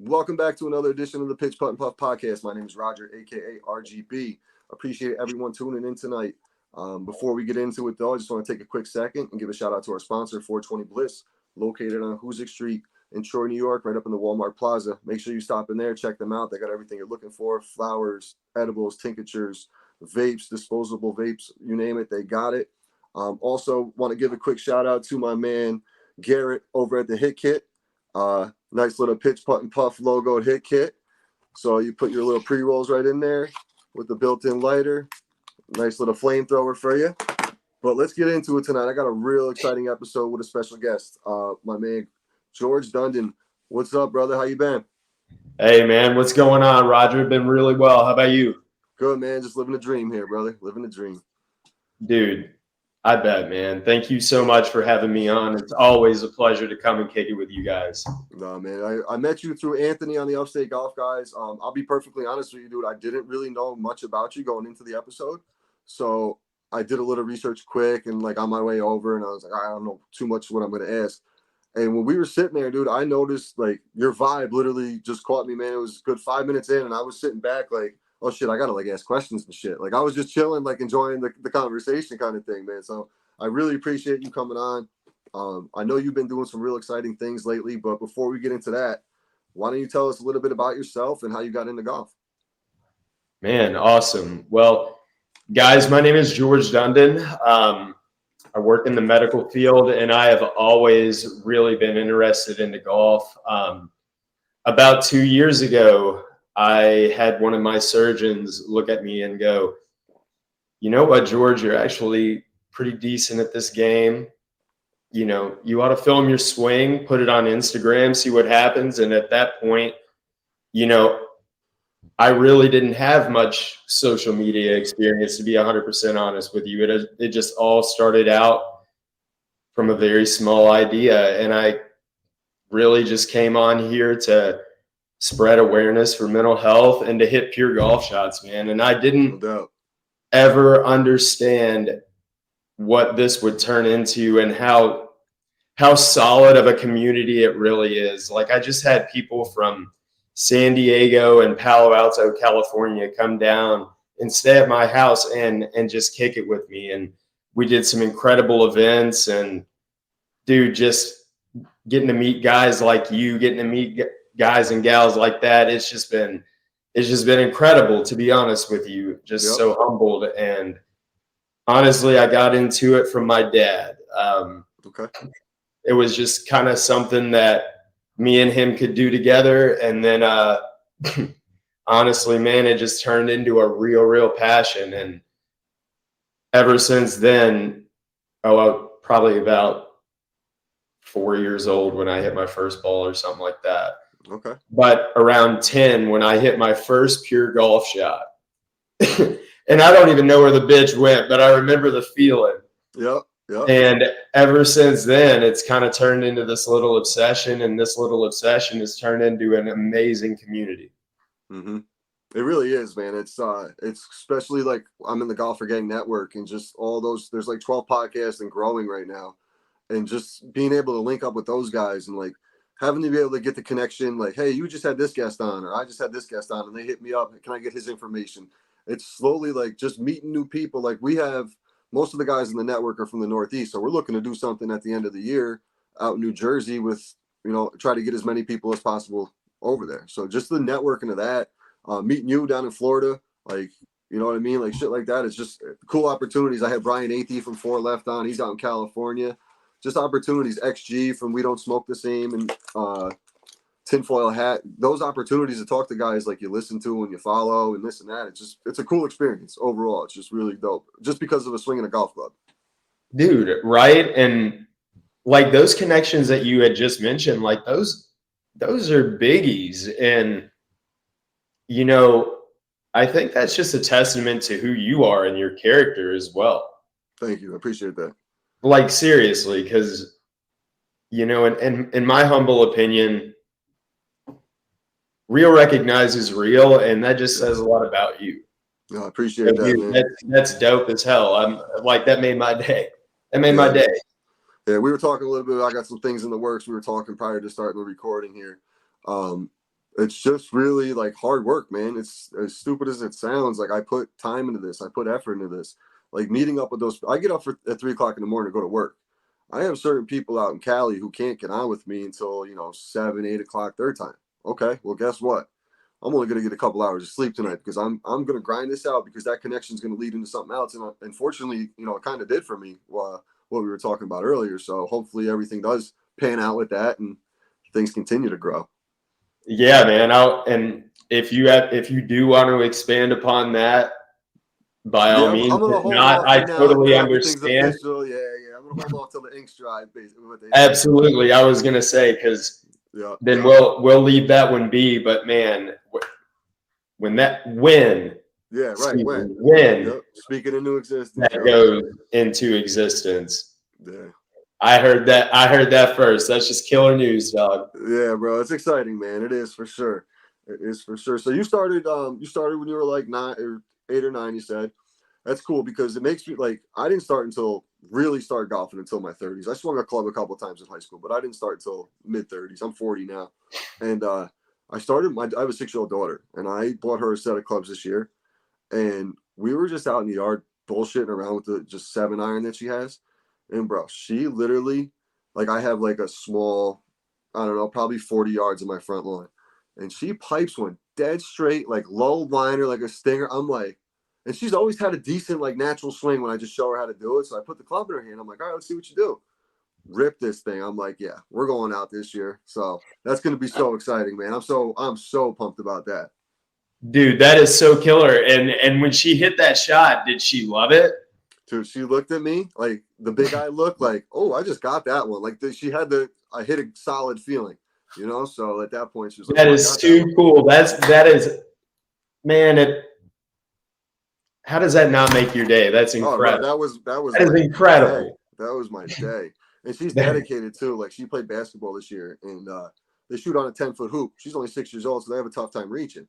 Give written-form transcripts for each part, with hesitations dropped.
Welcome back to another edition of the Pitch Putt and Puff podcast. My name is Roger, aka RGB. Appreciate everyone tuning in tonight. Before we get into it, though, I just want to take a quick second and give a shout out to our sponsor, 420 Bliss, located on Hoosick Street in Troy, New York, right up in the Walmart Plaza. Make sure you stop in there, check them out. They got everything you're looking for: flowers, edibles, tinctures, vapes, disposable vapes, you name it, they got it. Also, want to give a quick shout out to my man Garrett over at the Hit Kit. Nice little Pitch Putt and Puff logoed Hit Kit. So you put your little pre-rolls right in there with the built-in lighter. Nice little flamethrower for you. But let's get into it tonight. I got a real exciting episode with a special guest, my man George Dundon. What's up, brother? How you been? Hey, man. What's going on, Roger? Been really well. How about you? Good, man. Just living a dream here, brother. Living a dream. Dude, I bet, man. Thank you so much for having me on. It's always a pleasure to come and kick it with you guys. No, man. I met you through Anthony on the Upstate Golf Guys. I'll be perfectly honest with you, dude. I didn't really know much about you going into the episode. So I did a little research quick and like on my way over, and I was like, I don't know too much what I'm going to ask. And when we were sitting there, dude, I noticed like your vibe literally just caught me, man. It was a good 5 minutes in, and I was sitting back like, oh shit, I gotta like ask questions and shit. Like I was just chilling, like enjoying the conversation kind of thing, man. So I really appreciate you coming on. I know you've been doing some real exciting things lately, but before we get into that, why don't you tell us a little bit about yourself and how you got into golf? Man, awesome. Well, guys, my name is George Dundon. I work in the medical field, and I have always really been interested into golf. About 2 years ago, I had one of my surgeons look at me and go, you know what, George, you're actually pretty decent at this game. You know, you ought to film your swing, put it on Instagram, see what happens. And at that point, you know, I really didn't have much social media experience, to be 100% honest with you. It just all started out from a very small idea. And I really just came on here to spread awareness for mental health and to hit pure golf shots, man. And I didn't ever understand what this would turn into and how solid of a community it really is. Like I just had people from San Diego and Palo Alto, California come down and stay at my house and just kick it with me. And we did some incredible events, and dude, just getting to meet guys like you, getting to meet guys and gals like that. It's just been incredible, to be honest with you. Just so humbled. And honestly, I got into it from my dad. Okay. It was just kind of something that me and him could do together. And then, honestly, man, it just turned into a real passion. And ever since then, I was probably about 4 years old when I hit my first ball or something like that. Okay. But around 10, when I hit my first pure golf shot, and I don't even know where the bitch went, but I remember the feeling. Yep. And ever since then, it's kind of turned into this little obsession, and this little obsession has turned into an amazing community. Mm-hmm. It really is, man. It's especially like I'm in the Golfer Gang Network, and just all those. There's like 12 podcasts and growing right now, and just being able to link up with those guys and like having to be able to get the connection. Like, hey, you just had this guest on, or I just had this guest on, and they hit me up. Can I get his information? It's slowly like just meeting new people. Like we have. Most of the guys in the network are from the Northeast, so we're looking to do something at the end of the year out in New Jersey with, try to get as many people as possible over there. So just the networking of that, meeting you down in Florida, like, you know what I mean? Like shit like that. It's just cool opportunities. I had Brian Athey from 4 Left on. He's out in California. Just opportunities. XG from We Don't Smoke the Same and Tinfoil Hat. Those opportunities to talk to guys like you listen to and you follow and this and that. It's a cool experience overall. It's just really dope. Just because of a swing in a golf club. Dude, right? And like those connections that you had just mentioned, like those are biggies. And, I think that's just a testament to who you are and your character as well. Thank you. I appreciate that. Like seriously, because, in my humble opinion, real recognizes real, and that just says a lot about you. No, I appreciate that, man. That's dope as hell. I'm like, that made my day. My day. Yeah, we were talking a little bit. I got some things in the works. We were talking prior to starting the recording here. It's just really like hard work, man. It's as stupid as it sounds. Like I put time into this, I put effort into this. Like meeting up with those, I get up at 3 o'clock in the morning to go to work. I have certain people out in Cali who can't get on with me until 7, 8 o'clock their time. Okay, well, guess what? I'm only going to get a couple hours of sleep tonight because I'm going to grind this out because that connection is going to lead into something else. And unfortunately, it kind of did for me what we were talking about earlier. So hopefully everything does pan out with that and things continue to grow. Yeah, man. And if you do want to expand upon that, by all Yeah, means. I'm gonna If hold not, off I for now totally until everything's understand. official. Yeah, yeah. I'm gonna hold off till the ink's dry, basically what they say. Absolutely. I was gonna say, because Yeah. then we'll leave that one be. But man, when Yeah, right. excuse me, When? when Yep. Speaking into existence. that Yep. goes into existence. Yeah. I heard that first. That's just killer news, dog. Yeah, bro. It's exciting, man. It is for sure. It is for sure. So you started when you were like 9 or 8 or 9, you said. That's cool because it makes me like I didn't start until really start golfing until my 30s. I swung a club a couple of times in high school, but I didn't start until mid 30s. I'm 40 now. And I have a 6-year-old daughter and I bought her a set of clubs this year. And we were just out in the yard bullshitting around with the just 7-iron that she has. And bro, she literally, like, I have like a small, I don't know, probably 40 yards in my front lawn. And she pipes one dead straight, like low liner, like a stinger. I'm like, and she's always had a decent, like, natural swing when I just show her how to do it. So I put the club in her hand. I'm like, all right, let's see what you do. Rip this thing. I'm like, yeah, we're going out this year. So that's going to be so exciting, man. I'm so pumped about that. Dude, that is so killer. And when she hit that shot, did she love it? Dude, she looked at me like the big eye look, like, oh, I just got that one. Like she had I hit a solid feeling. So at that point, she was like, That oh, I is got that too one. cool. That is, man. How does that not make your day? That's Oh, bro, incredible. that was That is my day. incredible. That was my day. And she's dedicated too. Like she played basketball this year, and they shoot on a 10-foot hoop. She's only 6 years old, so they have a tough time reaching.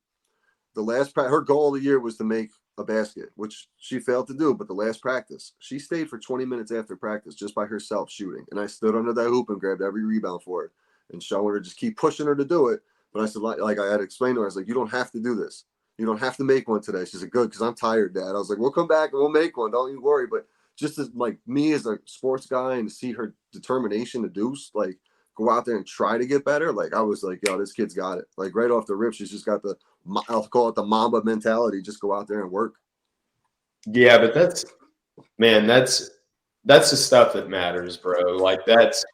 Her goal of the year was to make a basket, which she failed to do. But the last practice, she stayed for 20 minutes after practice just by herself shooting. And I stood under that hoop and grabbed every rebound for her and showing her, just keep pushing her to do it. But I said, like I had to explain to her, I was like, you don't have to do this. You don't have to make one today. She said, good, because I'm tired, Dad. I was like, we'll come back and we'll make one. Don't you worry. But just as like me as a sports guy and to see her determination to do like go out there and try to get better, like I was like, yo, this kid's got it. Like right off the rip, she's just got I'll call it the Mamba mentality. Just go out there and work. Yeah, but that's the stuff that matters, bro. Like that's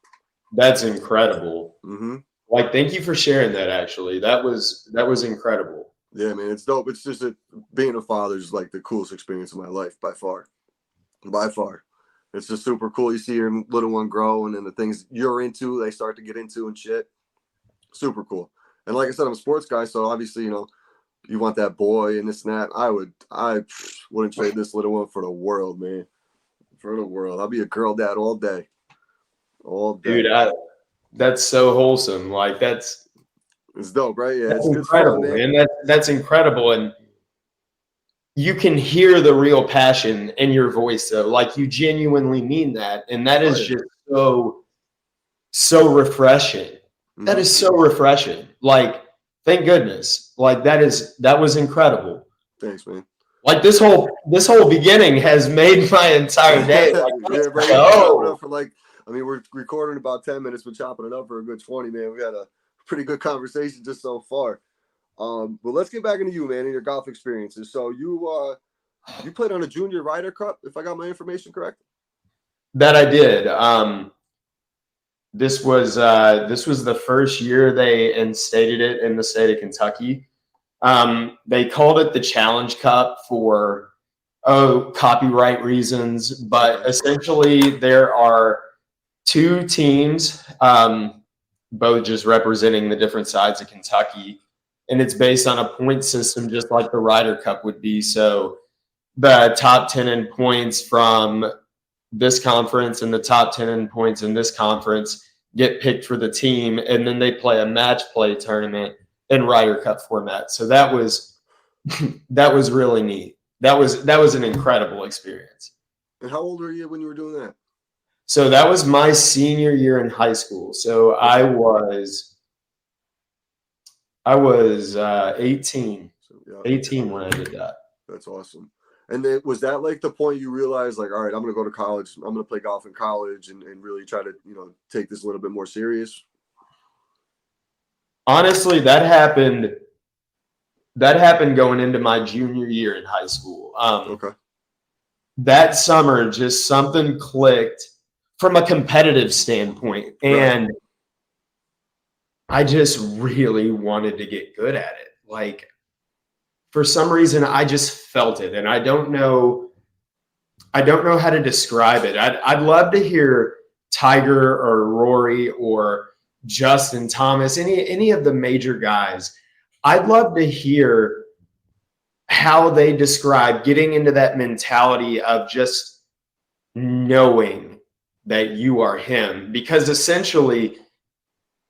incredible. Mm-hmm. Like, thank you for sharing that. Actually, that was incredible. Yeah, man, it's dope. It's just being a father is like the coolest experience of my life by far. By far. It's just super cool. You see your little one grow and then the things you're into, they start to get into and shit. Super cool. And like I said, I'm a sports guy, so obviously, you want that boy and this and that. I wouldn't trade this little one for the world, man. For the world. I'll be a girl dad all day. All day. Dude, that's so wholesome. Like It's dope, right? Yeah, that's it's fun, incredible, man. man. That's incredible. And you can hear the real passion in your voice, though. Like you genuinely mean that. And that is just so refreshing. Mm-hmm. That is so refreshing. Like, thank goodness. Like that was incredible. Thanks, man. Like this whole beginning has made my entire day. Like, yeah, bro. Chop it up for we're recording about 10 minutes, but chopping it up for a good 20, man. We had a pretty good conversation just so far. But let's get back into you, man, and your golf experiences. So you played on a junior Ryder Cup, if I got my information correct. That I did. This was the first year they instated it in the state of Kentucky. They called it the Challenge Cup for copyright reasons, but essentially there are two teams, both just representing the different sides of Kentucky, and it's based on a point system just like the Ryder Cup would be. So the top 10 in points from this conference and the top 10 in points in this conference get picked for the team, and then they play a match play tournament in Ryder Cup format. So that was really neat. That was an incredible experience. And how old were you when you were doing that? So that was my senior year in high school. So I I was 18, So, yeah, 18 when I did that. that's awesome. And then was that like the point you realized, like, all right, I'm going to go to college. I'm going to play golf in college and really try to, take this a little bit more serious? Honestly, that happened. That happened going into my junior year in high school. Okay. That summer, just something clicked from a competitive standpoint, Right. and I just really wanted to get good at it. Like, for some reason, I just felt it, and I don't know how to describe it. I'd love to hear Tiger or Rory or Justin Thomas, any of the major guys. I'd love to hear how they describe getting into that mentality of just knowing that you are him, because essentially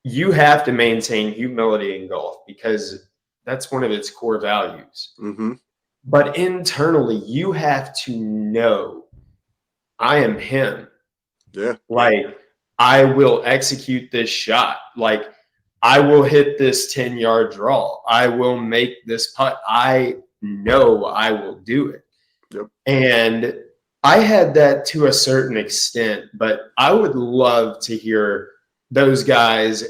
you have to maintain humility in golf because that's one of its core values. Mm-hmm. But internally, you have to know I am him. Yeah. Like, I will execute this shot. Like, I will hit this 10-yard draw. I will make this putt. I know I will do it. Yep. And I had that to a certain extent, but I would love to hear those guys,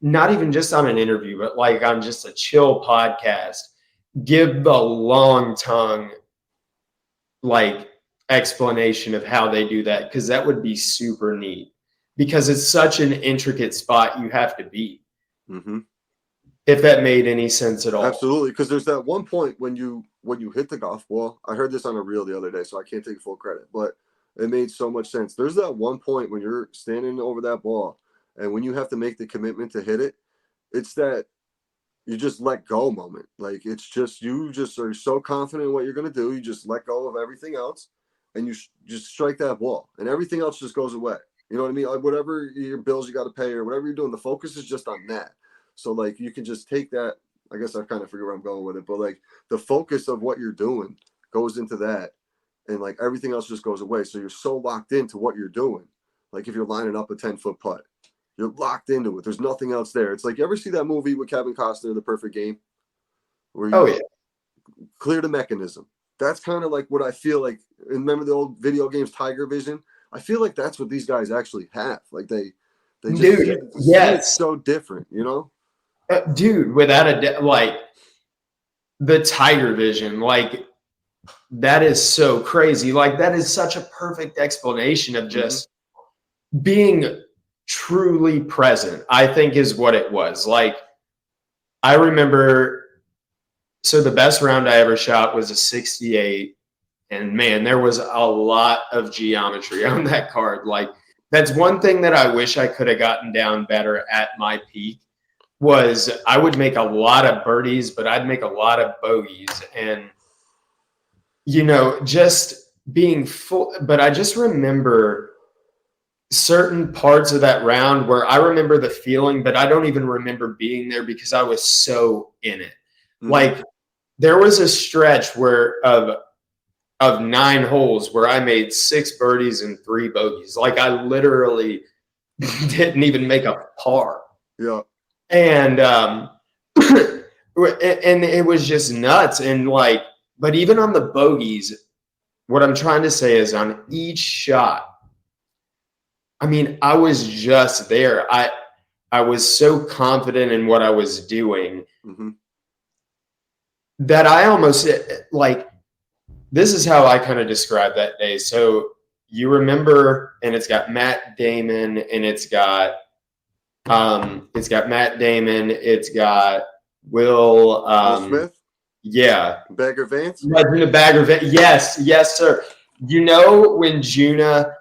not even just on an interview, but like on just a chill podcast, give the long tongue, like, explanation of how they do that, because that would be super neat, because it's such an intricate spot you have to be. Mm-hmm. If that made any sense at all. Absolutely, because there's that one point when you hit the golf ball. I heard this on a reel the other day, so I can't take full credit, but it made so much sense. There's that one point when you're standing over that ball, and when you have to make the commitment to hit it, it's that you just let go moment. Like, it's just you just are so confident in what you're going to do. You just let go of everything else, and you just strike that ball, and everything else just goes away. You know what I mean? Like, whatever your bills you got to pay or whatever you're doing, the focus is just on that. So, like, you can just take that. I guess I kind of forget where I'm going with it, but like the focus of what you're doing goes into that, and like everything else just goes away. So you're so locked into what you're doing. Like, if you're lining up a 10-foot putt, you're locked into it. There's nothing else there. It's like, you ever see that movie with Kevin Costner, The Perfect Game, where you clear the mechanism? That's kind of like what I feel like. Remember the old video games, Tiger Vision? I feel like that's what these guys actually have. Like, they just see it so different, you know? Dude, without a like, the Tiger Vision, like, that is so crazy. Like, that is such a perfect explanation of just being truly present, I think, is what it was. Like, I remember, so the best round I ever shot was a 68, and man, there was a lot of geometry on that card. Like, that's one thing that I wish I could have gotten down better at my peak, was I would make a lot of birdies, but I'd make a lot of bogeys, and, just being full. But I just remember certain parts of that round where I remember the feeling, but I don't even remember being there because I was so in it. Mm-hmm. Like, there was a stretch of 9 holes where I made 6 birdies and 3 bogeys. Like, I literally didn't even make a par. Yeah. And and it was just nuts. And like, but even on the bogeys, what I'm trying to say is, on each shot, I mean, I was just there. I was so confident in what I was doing that I almost, like, this is how I kind of describe that day. So you remember, and it's got Matt Damon, and it's got Matt Damon, it's got Will Smith. Yeah. Bagger Vance. Legend of Bagger Vance. Yes, sir. You know, when Juna,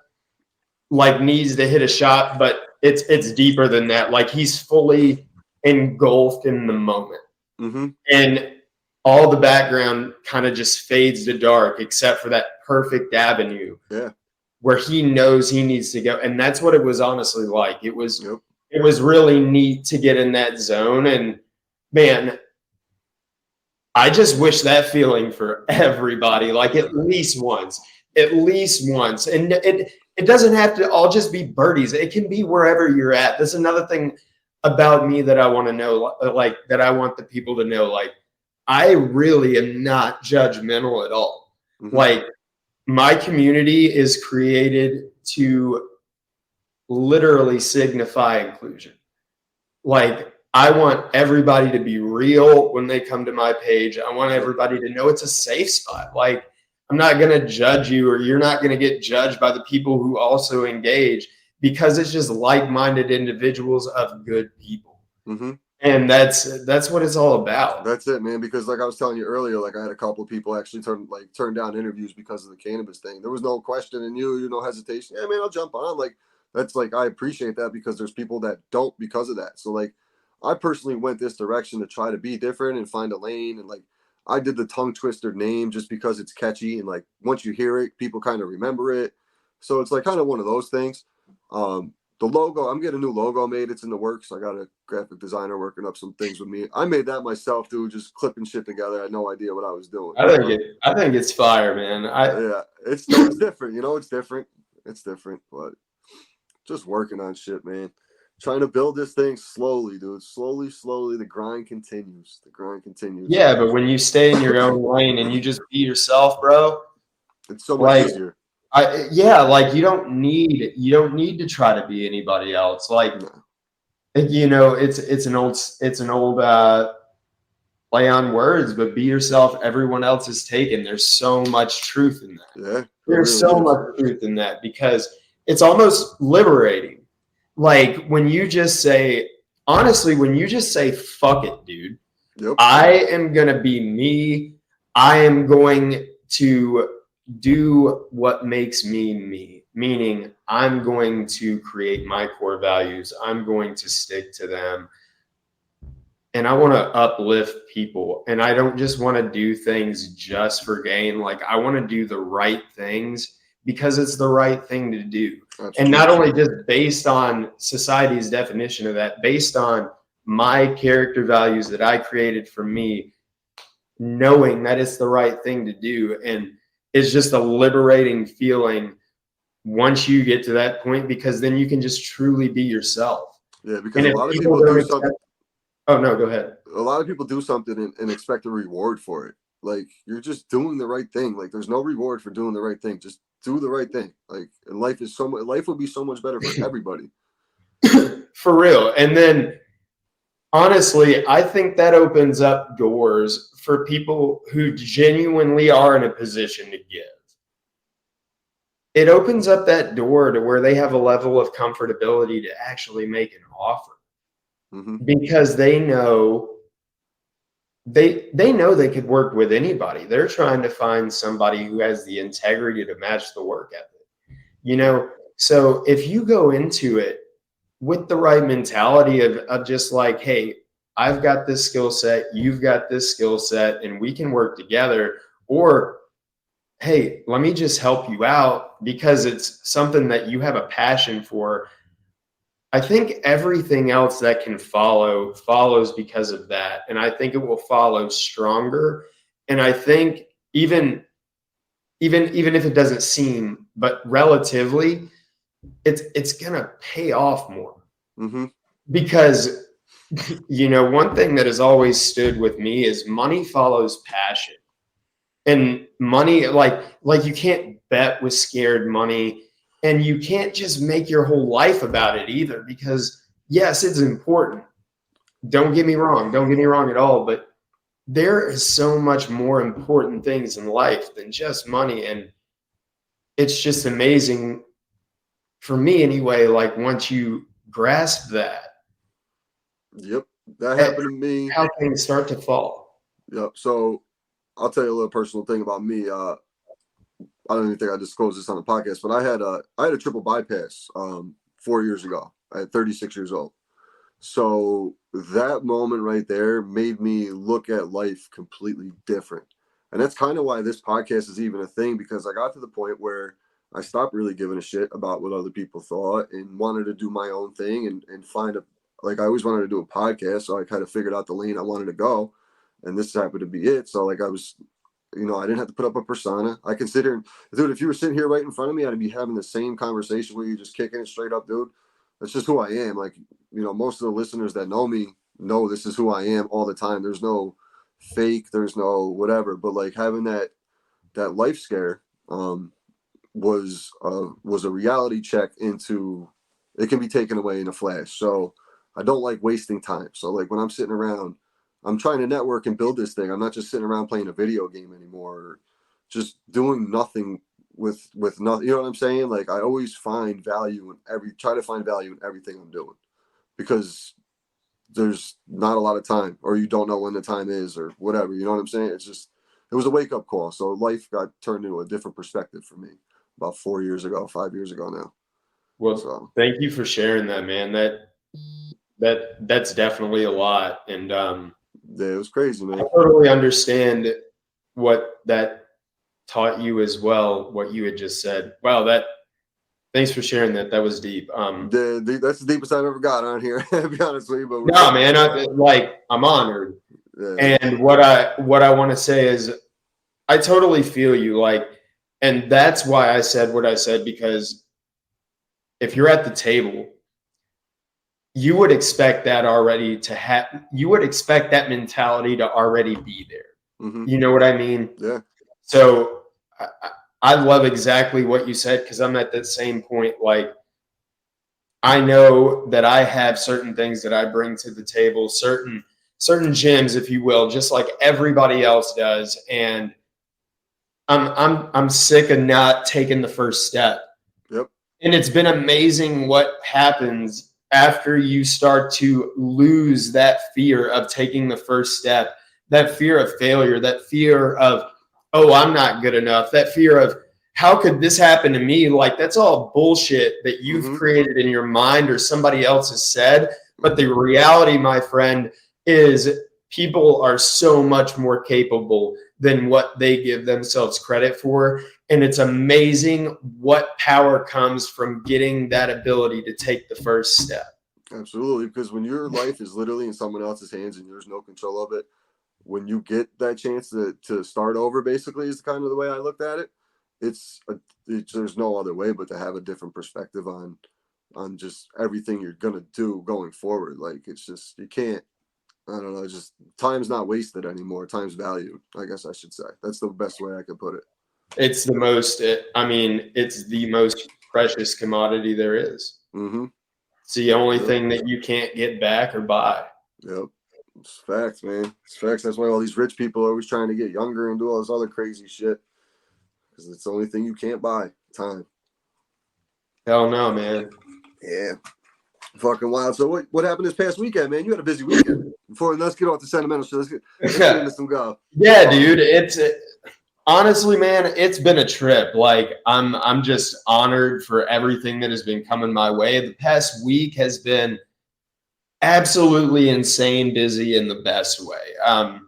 like, needs to hit a shot, but it's deeper than that. Like, he's fully engulfed in the moment. And all the background kind of just fades to dark, except for that perfect avenue where he knows he needs to go. And that's what it was honestly like. It was really neat to get in that zone. And man, I just wish that feeling for everybody, like, at least once. And it doesn't have to all just be birdies. It can be wherever you're at. That's another thing about me that I want to know, like that I want the people to know. Like, I really am not judgmental at all. Mm-hmm. Like, my community is created to literally signify inclusion. Like, I want everybody to be real when they come to my page. I want everybody to know it's a safe spot. Like, I'm not going to judge you, or you're not going to get judged by the people who also engage, because it's just like-minded individuals of good people. Mm-hmm. And that's what it's all about. That's it, man. Because like I was telling you earlier, like I had a couple of people actually turn down interviews because of the cannabis thing. There was no question in you, no hesitation. Yeah, man, I'll jump on. Like that's like I appreciate that, because there's people that don't because of that. So like I personally went this direction to try to be different and find a lane. And like I did the tongue twister name just because it's catchy, and like once you hear it, people kind of remember it. So it's like kind of one of those things. The logo, I'm getting a new logo made. It's in the works. I got a graphic designer working up some things with me. I made that myself, dude, just clipping shit together. I had no idea what I was doing. I think it's fire, man. Yeah, it's different. It's different. It's different, but just working on shit, man. Trying to build this thing slowly, dude. Slowly, slowly. The grind continues. The grind continues. Yeah, but when you stay in your own lane and you just be yourself, bro, it's so much like easier. like you don't need to try to be anybody else. Like, No. it's an old play on words, but be yourself. Everyone else is taken. There's so much truth in that. Yeah, There's really so is. much truth in that, because it's almost liberating. Like, when you just say, honestly, when you just say, fuck it, dude. Yep. I am going to be me. I am going to do what makes me me, meaning I'm going to create my core values. I'm going to stick to them. And I want to uplift people. And I don't just want to do things just for gain. Like, I want to do the right things because it's the right thing to do. That's And true. not only just based on society's definition of that, based on my character values that I created for me, knowing that it's the right thing to do. And it's just a liberating feeling once you get to that point, because then you can just truly be yourself. Yeah, because And a if lot of people people do don't something. accept, oh no, go ahead. A lot of people do something and expect a reward for it. Like you're just doing the right thing. Like there's no reward for doing the right thing. Just do the right thing. Like and life would be so much better for everybody. For real. And then honestly, I think that opens up doors for people who genuinely are in a position to give. It opens up that door to where they have a level of comfortability to actually make an offer, Mm-hmm. because they know they could work with anybody. They're trying to find somebody who has the integrity to match the work ethic. So if you go into it with the right mentality of just like, hey, I've got this skill set, you've got this skill set, and we can work together. Or, hey, let me just help you out because it's something that you have a passion for. I think everything else that can follow follows because of that. And I think it will follow stronger. And I think even if it doesn't seem, but relatively, it's gonna pay off more. Mm-hmm. Because one thing that has always stood with me is money follows passion. And money, like you can't bet with scared money, and you can't just make your whole life about it either, because yes, it's important. Don't get me wrong at all, but there is so much more important things in life than just money. And it's just amazing for me anyway, like once you grasp that. Yep. That happened to me. How things start to fall. Yep. So I'll tell you a little personal thing about me. I don't even think I disclosed this on the podcast, but I had a triple bypass 4 years ago at 36 years old. So that moment right there made me look at life completely different. And that's kind of why this podcast is even a thing, because I got to the point where I stopped really giving a shit about what other people thought and wanted to do my own thing and find I always wanted to do a podcast. So I kind of figured out the lane I wanted to go. And this happened to be it. So like I was, I didn't have to put up a persona. I consider, dude, if you were sitting here right in front of me, I'd be having the same conversation with you, just kicking it straight up, dude. that's just who I am. Like, most of the listeners that know me know this is who I am all the time. There's no fake, there's no whatever. But like having that life scare was a reality check into it can be taken away in a flash. So I don't like wasting time. So like when I'm sitting around, I'm trying to network and build this thing. I'm not just sitting around playing a video game anymore, or just doing nothing with nothing. You know what I'm saying? Like I always find value in try to find value in everything I'm doing, because there's not a lot of time, or you don't know when the time is, or whatever. You know what I'm saying? It was a wake up call. So life got turned into a different perspective for me about 5 years ago now. Well, So thank you for sharing that, man. That's definitely a lot. And yeah, it was crazy, man. I totally understand what that taught you as well, what you had just said. Wow, thanks for sharing that. That was deep. That's the deepest I've ever got on here, to be honest with you. But no, man, I'm honored. Yeah. And what I want to say is I totally feel you. Like, and that's why I said what I said, because if you're at the table, you would expect that already to have, you would expect that mentality to already be there. Mm-hmm. You know what I mean? Yeah. So I love exactly what you said, because I'm at that same point. Like, I know that I have certain things that I bring to the table, certain gems, if you will, just like everybody else does. And I'm sick of not taking the first step. Yep. And it's been amazing what happens after you start to lose that fear of taking the first step, that fear of failure, that fear of, oh, I'm not good enough, that fear of, how could this happen to me? Like, that's all bullshit that you've Mm-hmm. created in your mind or somebody else has said. But the reality, my friend, is people are so much more capable than what they give themselves credit for. And it's amazing what power comes from getting that ability to take the first step. Absolutely. Because when your life is literally in someone else's hands and there's no control of it, when you get that chance to start over, basically, is kind of the way I looked at it. There's no other way but to have a different perspective on just everything you're gonna do going forward. Like, it's just, you can't, I don't know, just time's not wasted anymore. Time's valued, I guess I should say. That's the best way I could put it. It's the most, it's the most precious commodity there is. Mm-hmm. It's the only thing that you can't get back or buy. Yep. It's facts, man. It's facts. That's why all these rich people are always trying to get younger and do all this other crazy shit. Because it's the only thing you can't buy. Time. Hell no, man. Yeah. Fucking wild. So what happened this past weekend, man? You had a busy weekend. Let's get off the sentimental shit. Let's get into some golf. Yeah, dude. Honestly, man, it's been a trip. Like, I'm just honored for everything that has been coming my way. The past week has been absolutely insane busy in the best way.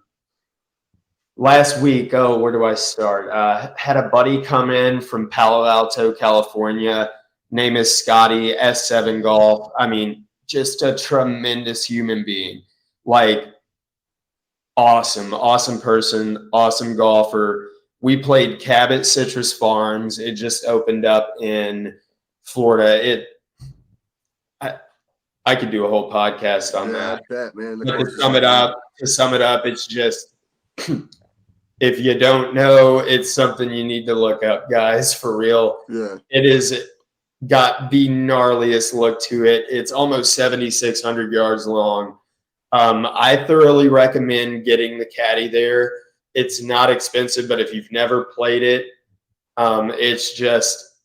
Last week, where do I start? Had a buddy come in from Palo Alto, California. Name is Scotty, S7 Golf. I mean, just a tremendous human being. Like, awesome person, awesome golfer. We played Cabot Citrus Farms. It just opened up in Florida. I could do a whole podcast on that. Bet, man. But to sum it up, it's just, if you don't know, it's something you need to look up, guys, for real. Yeah. It is got the gnarliest look to it. It's almost 7,600 yards long. I thoroughly recommend getting the caddy there. It's not expensive, but if you've never played it, it's just,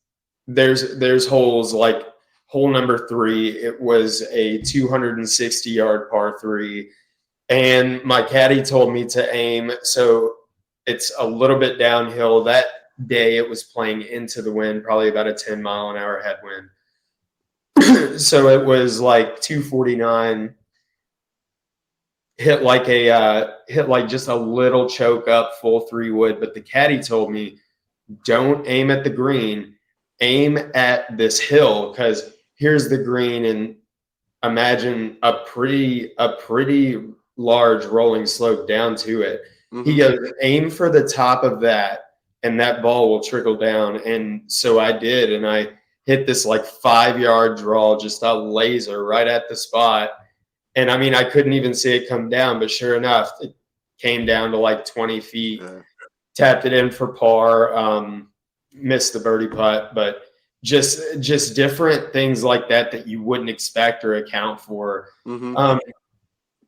there's holes like hole number 3. It was a 260-yard par 3. And my caddy told me to aim. So it's a little bit downhill. That day it was playing into the wind, probably about a 10-mile-an-hour headwind. So it was like 249. Hit like just a little choke up, full 3-wood. But the caddy told me, don't aim at the green, aim at this hill, because here's the green, and imagine a pretty large rolling slope down to it. Mm-hmm. He goes, aim for the top of that, and that ball will trickle down. And so I did, and I hit this like 5-yard draw, just a laser right at the spot. And I mean, I couldn't even see it come down, but sure enough, it came down to like 20 feet, tapped it in for par, missed the birdie putt, but just different things like that you wouldn't expect or account for.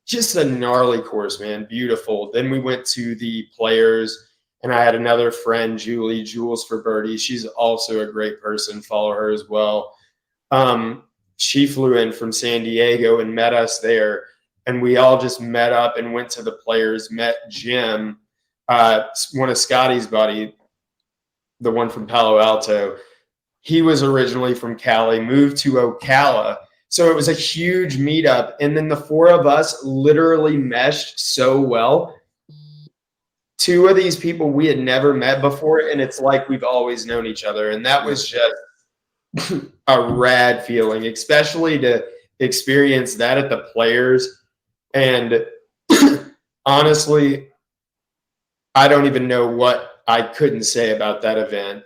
Just a gnarly course, man. Beautiful. Then we went to the Players, and I had another friend, Jules for birdie. She's also a great person. Follow her as well. She flew in from San Diego and met us there, and we all just met up and went to the Players, met Jim, one of Scotty's buddy, the one from Palo Alto. He was originally from Cali, moved to Ocala. So it was a huge meetup. And then the four of us literally meshed so well. Two of these people we had never met before, and it's like we've always known each other. And that was just a rad feeling, especially to experience that at the Players. And honestly, I don't even know what I couldn't say about that event.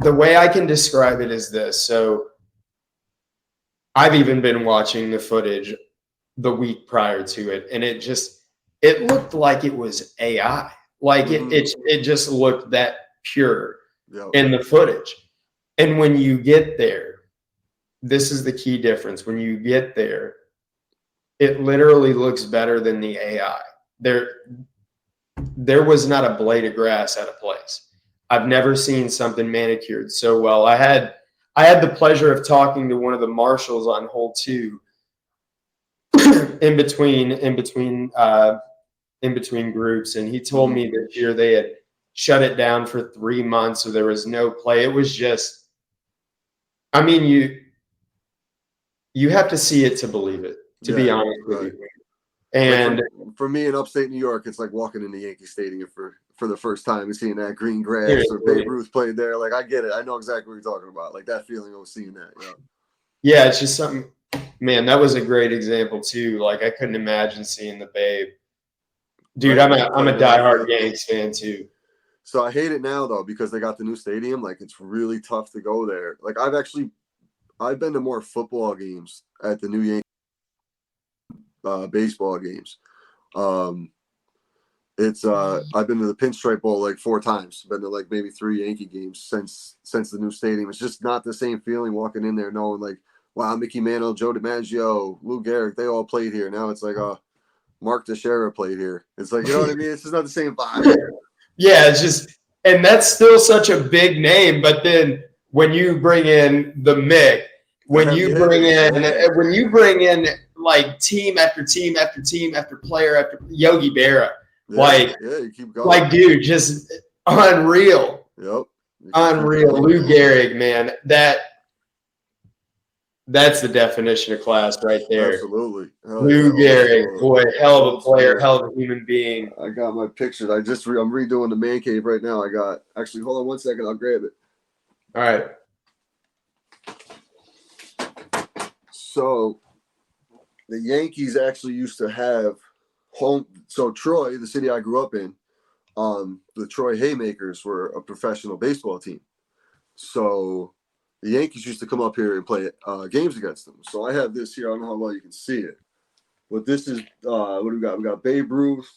The way I can describe it is this. So I've even been watching the footage the week prior to it, and it looked like it was AI. Like it just looked that pure in the footage. And when you get there, this is the key difference. When you get there, it literally looks better than the AI. There was not a blade of grass at a place. I've never seen something manicured so well. I had the pleasure of talking to one of the marshals on hole 2 in between groups, and he told me this year they had shut it down for 3 months, so there was no play. It was just, I mean, you have to see it to believe it, to be honest with you. And like for me in upstate New York, it's like walking into Yankee Stadium for the first time and seeing that green grass or Babe Ruth played there. Like, I get it. I know exactly what you're talking about. Like that feeling of seeing that. Yeah, it's just something, man, that was a great example too. Like I couldn't imagine seeing the Babe. Dude, I'm a diehard Yankees fan too. So I hate it now though, because they got the new stadium. Like it's really tough to go there. Like I've been to more football games at the new Yankee baseball games. I've been to the Pinstripe Bowl like 4 times. Been to like maybe 3 Yankee games since the new stadium. It's just not the same feeling walking in there knowing like, wow, Mickey Mantle, Joe DiMaggio, Lou Gehrig, they all played here. Now it's like, Mark Teixeira played here. It's like, you know what I mean? It's just not the same vibe. Yeah, it's just, and that's still such a big name. But then when you bring in the Mick, when you bring in like team after team after team after player after Yogi Berra, you keep going. Like, dude, just unreal. Yep. Unreal. Lou Gehrig, man, that's the definition of class right there. Absolutely. Lou Gehrig, boy, hell of a player, hell of a human being. I got my pictures. I'm redoing the man cave right now. Actually, hold on 1 second. I'll grab it. All right. So the Yankees actually used to have home. So Troy, the city I grew up in, the Troy Haymakers were a professional baseball team. So the Yankees used to come up here and play games against them. So I have this here. I don't know how well you can see it. But this is, what do we got? We got Babe Ruth.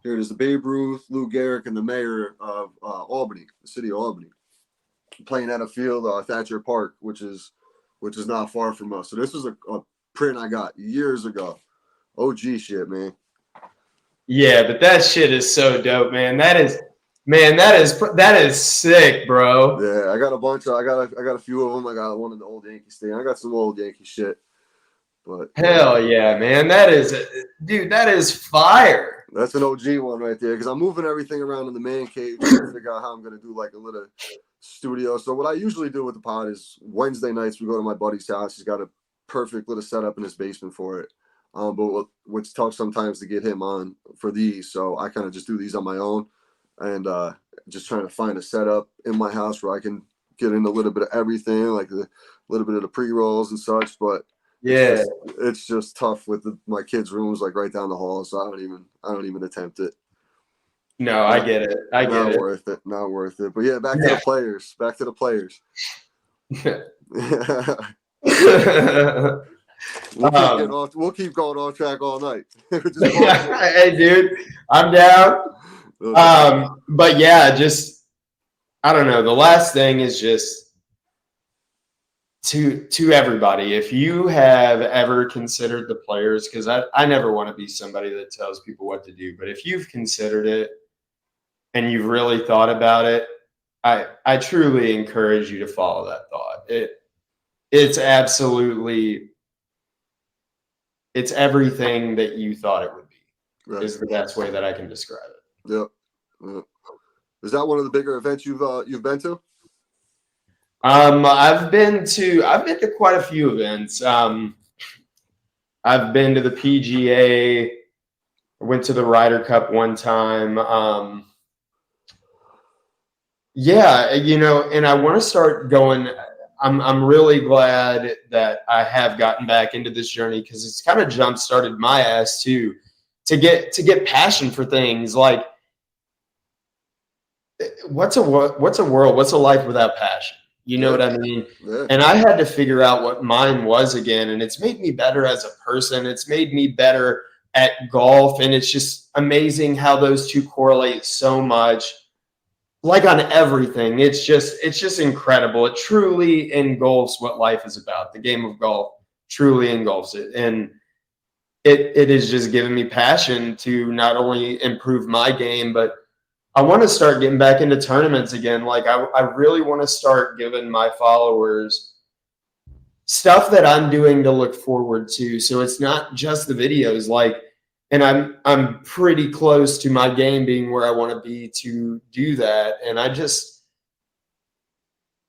Here it is, the Babe Ruth, Lou Gehrig, and the mayor of Albany, the city of Albany, playing at a field, Thatcher Park, which is not far from us. So this was a print I got years ago. OG shit, man. Yeah, but that shit is so dope, man. That is sick, bro. Yeah, I got a bunch. I got a few of them. I got one in the old Yankee Stadium. I got some old Yankee shit. But hell yeah, man. That is fire. That's an OG one right there, because I'm moving everything around in the man cave trying to figure out how I'm going to do like a little studio. So what I usually do with the pod is Wednesday nights we go to my buddy's house. He's got a perfect little setup in his basement for it. But what's tough sometimes to get him on for these. So I kind of just do these on my own and just trying to find a setup in my house where I can get in a little bit of everything, like a little bit of the pre-rolls and such. But yeah, it's just tough with my kids' rooms like right down the hall. So I don't even attempt it. No, I get it. Not worth it. Not worth it. But yeah, back to the players. We'll keep going off track all night. Hey, dude, I'm down. But yeah, just I don't know. The last thing is just to everybody. If you have ever considered the players, because I never want to be somebody that tells people what to do, but if you've considered it and you've really thought about it, I truly encourage you to follow that thought. It's absolutely it's everything that you thought it would be. Right. Is the best way that I can describe it. Yep. Is that one of the bigger events you've been to? I've been to quite a few events. I've been to the PGA. I went to the Ryder Cup one time. Yeah, and I want to start going. I'm really glad that I have gotten back into this journey because it's kind of jump started my ass too, to get passion for things like what's a world, what's a life without passion? You know what I mean? Yeah. And I had to figure out what mine was again, and it's made me better as a person. It's made me better at golf, and it's just amazing how those two correlate so much. Like on everything, it's just incredible. It truly engulfs what life is about. The game of golf truly engulfs it, and it has just given me passion to not only improve my game, but I want to start getting back into tournaments again. Like I really want to start giving my followers stuff that I'm doing to look forward to. So it's not just the videos, and I'm pretty close to my game being where I want to be to do that. And I'm just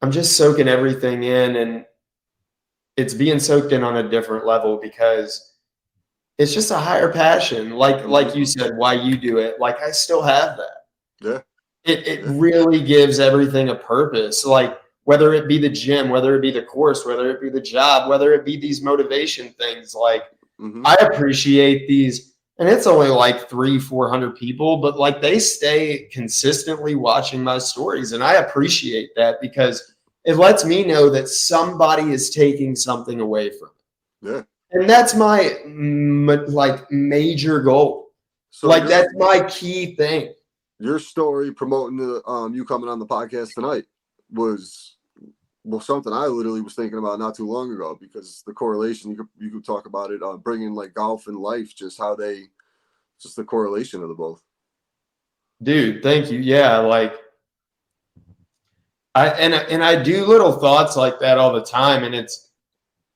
soaking everything in, and it's being soaked in on a different level because it's just a higher passion. Like you said, why you do it. Like I still have that. Yeah. It really gives everything a purpose. Like whether it be the gym, whether it be the course, whether it be the job, whether it be these motivation things, like I appreciate these. And it's only like 300-400 people, but like they stay consistently watching my stories. And I appreciate that because it lets me know that somebody is taking something away from it. Yeah. And that's my major goal. So that's my key thing. Your story promoting you coming on the podcast tonight was something I literally was thinking about not too long ago, because the correlation you could talk about it, bringing like golf and life, just the correlation of the both. Dude, thank you. Yeah, like I do little thoughts like that all the time, and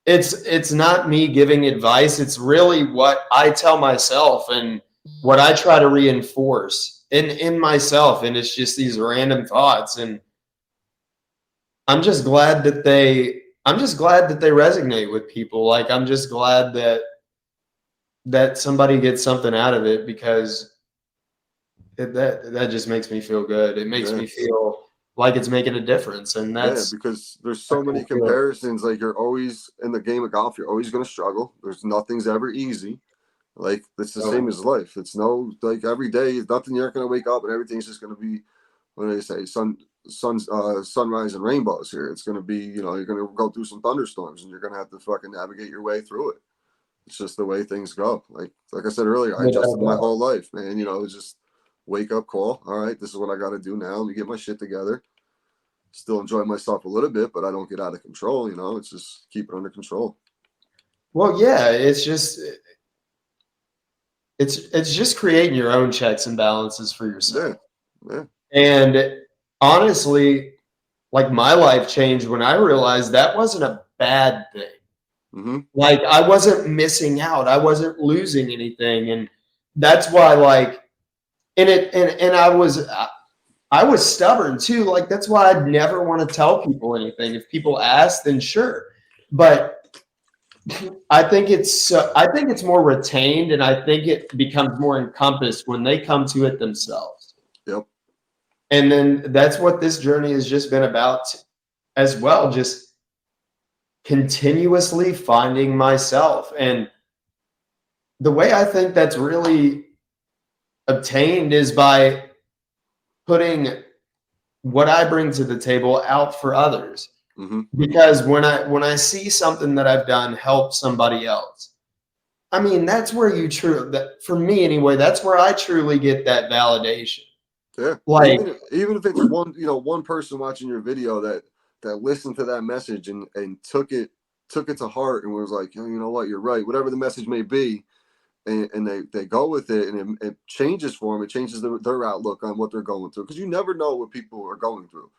it's not me giving advice. It's really what I tell myself and what I try to reinforce in myself, and it's just these random thoughts, and I'm just glad that they resonate with people. Like I'm just glad that somebody gets something out of it, because that just makes me feel good. It makes me feel like it's making a difference, and that's because there's so many comparisons. Like you're always in the game of golf, you're always going to struggle. Nothing's ever easy. Like it's the same as life. It's like every day, nothing. You're not going to wake up and everything's just going to be, what do they say, sunrise and rainbows here. It's going to be, you're going to go through some thunderstorms and you're going to have to fucking navigate your way through it. It's just the way things go. Like I said earlier, I adjusted my whole life, man. It's just wake up call. All right, this is what I got to do now. Let me get my shit together. Still enjoy myself a little bit, but I don't get out of control. It's just keep it under control. Well, yeah, it's just creating your own checks and balances for yourself. Yeah. And honestly, like my life changed when I realized that wasn't a bad thing. Like I wasn't missing out. I wasn't losing anything. And that's why and I was stubborn too. Like that's why I'd never want to tell people anything. If people ask, then sure. But I think it's more retained, and I think it becomes more encompassed when they come to it themselves. Yep. And then that's what this journey has just been about as well. Just continuously finding myself. And the way I think that's really obtained is by putting what I bring to the table out for others. Mm-hmm. Because when I see something that I've done help somebody else, I mean, that's where that for me anyway, that's where I truly get that validation. Yeah. Like, Even if it's one person watching your video that listened to that message and took it to heart and was like, oh, you know what, you're right, whatever the message may be, and they go with it, and it changes for them. It changes their outlook on what they're going through, because you never know what people are going through.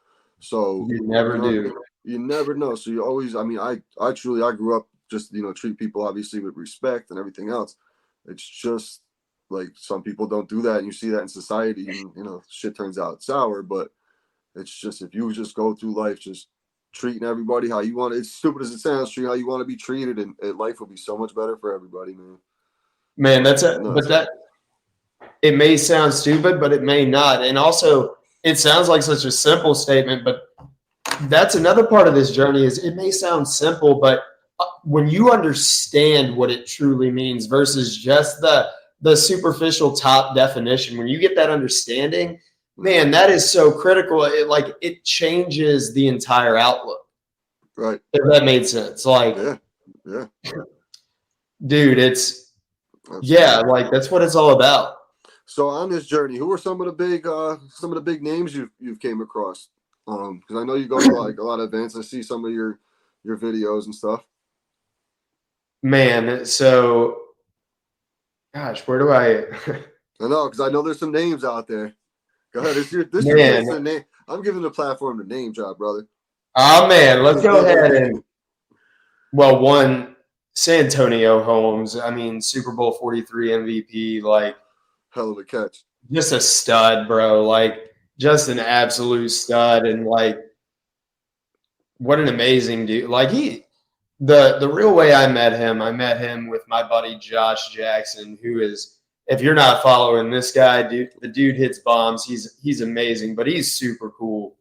So you never do. you never know. So you always, I mean, I truly, I grew up just, treat people obviously with respect and everything else. It's just like some people don't do that, and you see that in society, and shit turns out sour. But it's just, if you just go through life just treating everybody how you want, it's stupid as it sounds, treat how you want to be treated, and life will be so much better for everybody, man. Man, that's it. But Nuts. that it may sound stupid, but it may not. And also, it sounds like such a simple statement, but that's another part of this journey. Is it may sound simple, but when you understand what it truly means versus just the superficial top definition, when you get that understanding, man, that is so critical. It changes the entire outlook. Right. If that made sense. Like, yeah, dude, absolutely. that's what it's all about. So on this journey, who are some of the big names you've came across? Because I know you go to like a lot of events. I see some of your videos and stuff. Man, so gosh, where do I I know, because I know there's some names out there. Go ahead. This your man. chance to name. I'm giving the platform to name drop, brother. Oh man, let's go ahead and one, Santonio Holmes. I mean, Super Bowl 43 MVP, like Hell of a catch. just a stud, bro. Like just an absolute stud, and like what an amazing dude. Like the real way I met him with my buddy Josh Jackson, who is, if you're not following this guy, dude, the dude hits bombs. He's amazing, but he's super cool.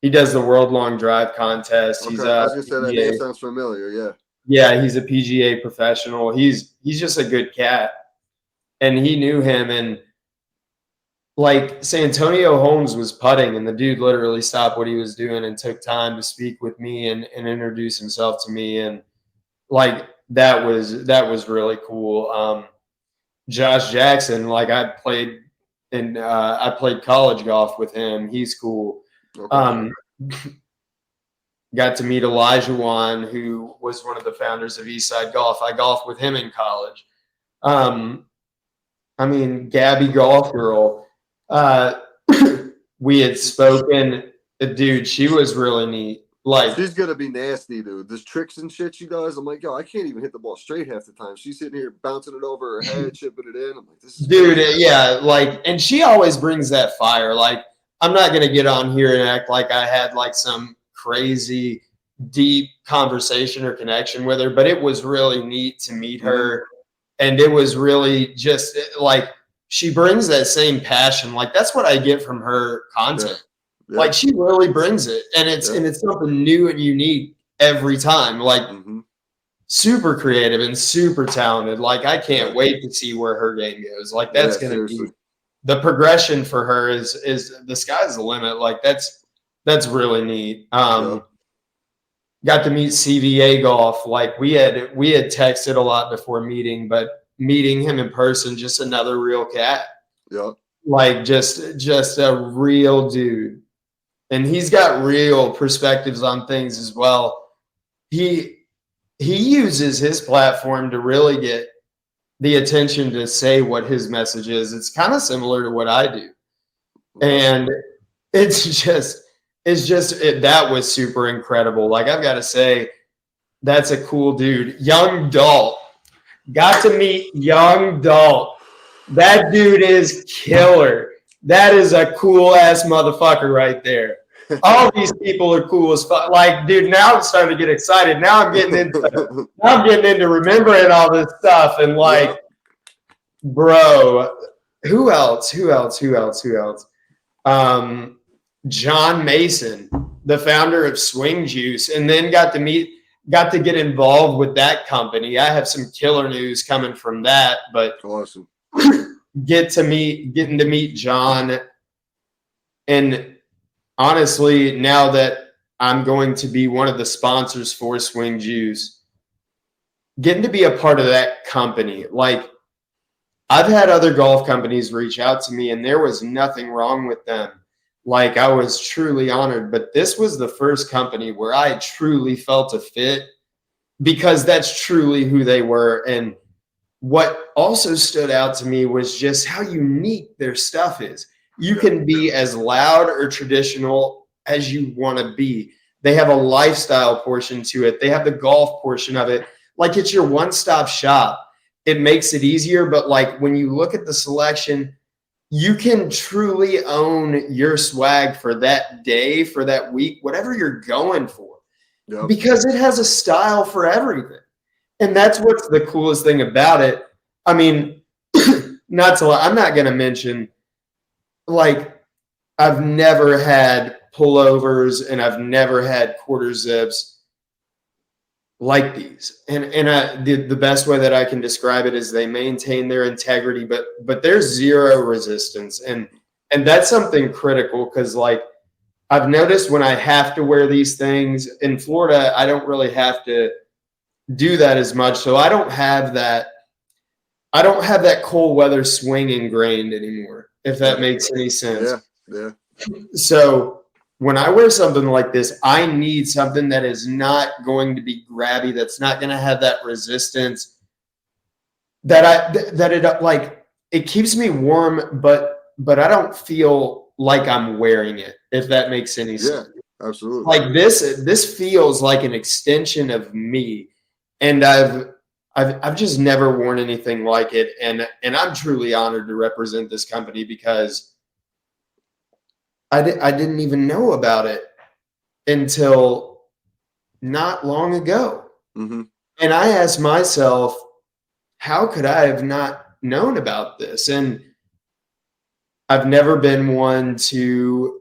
He does the World Long Drive contest. Okay, He's I a was gonna say that name sounds familiar. Yeah. Yeah, he's a PGA professional. He's just a good cat. And he knew him, and like Santonio Holmes was putting, and the dude literally stopped what he was doing and took time to speak with me and introduce himself to me. And like that was really cool. Josh Jackson, like I played college golf with him. He's cool. Okay. Got to meet Elijah Wan, who was one of the founders of Eastside Golf. I golfed with him in college. I mean, Gabby Golf Girl. We had spoken. Dude, she was really neat. Like, she's gonna be nasty, dude. There's tricks and shit she does. I'm like, yo, I can't even hit the ball straight half the time. She's sitting here bouncing it over her head, chipping it in. I'm like, this is dude, crazy. yeah, like, and she always brings that fire. Like, I'm not gonna get on here and act like I had like some crazy deep conversation or connection with her, but it was really neat to meet her. And it was really just like she brings that same passion. Like that's what I get from her content. Yeah. Like she really brings it, and it's something new and unique every time. Like super creative and super talented. Like I can't wait to see where her game goes. Like that's gonna be the progression for her is the sky's the limit. Like that's really neat. Got to meet CVA Golf. Like we had texted a lot before meeting, but meeting him in person, just another real cat. Yeah. Like just a real dude. And he's got real perspectives on things as well. He uses his platform to really get the attention to say what his message is. It's kind of similar to what I do. And that was super incredible. Like I've got to say, that's a cool dude. Young Dalt. Got to meet Young Dalt. That dude is killer. That is a cool ass motherfucker right there. All these people are cool as fuck. Like, dude, now I'm starting to get excited. Now I'm getting into remembering all this stuff. And like, bro, who else? John Mason, the founder of Swing Juice, and then got to get involved with that company. I have some killer news coming from that, but awesome. getting to meet John. And honestly, now that I'm going to be one of the sponsors for Swing Juice. Getting to be a part of that company, like I've had other golf companies reach out to me and there was nothing wrong with them. Like I was truly honored, but this was the first company where I truly felt a fit because that's truly who they were. And what also stood out to me was just how unique their stuff is. You can be as loud or traditional as you want to be. They have a lifestyle portion to it. They have the golf portion of it. Like it's your one-stop shop. It makes it easier, but like when you look at the selection, you can truly own your swag for that day, for that week, whatever you're going for, because it has a style for everything. And that's what's the coolest thing about it. I mean, I'm not going to mention, like, I've never had pullovers and I've never had quarter zips like these. And the best way that I can describe it is they maintain their integrity, but there's zero resistance. And that's something critical because, like, I've noticed when I have to wear these things in Florida, I don't really have to do that as much. So I don't have that cold weather swing ingrained anymore, if that makes any sense. Yeah. So when I wear something like this, I need something that is not going to be grabby, that's not going to have that resistance, it keeps me warm, but I don't feel like I'm wearing it, if that makes any sense. Yeah, absolutely. Like this feels like an extension of me. And I've just never worn anything like it. And I'm truly honored to represent this company because I didn't even know about it until not long ago. Mm-hmm. And I asked myself, how could I have not known about this? And I've never been one to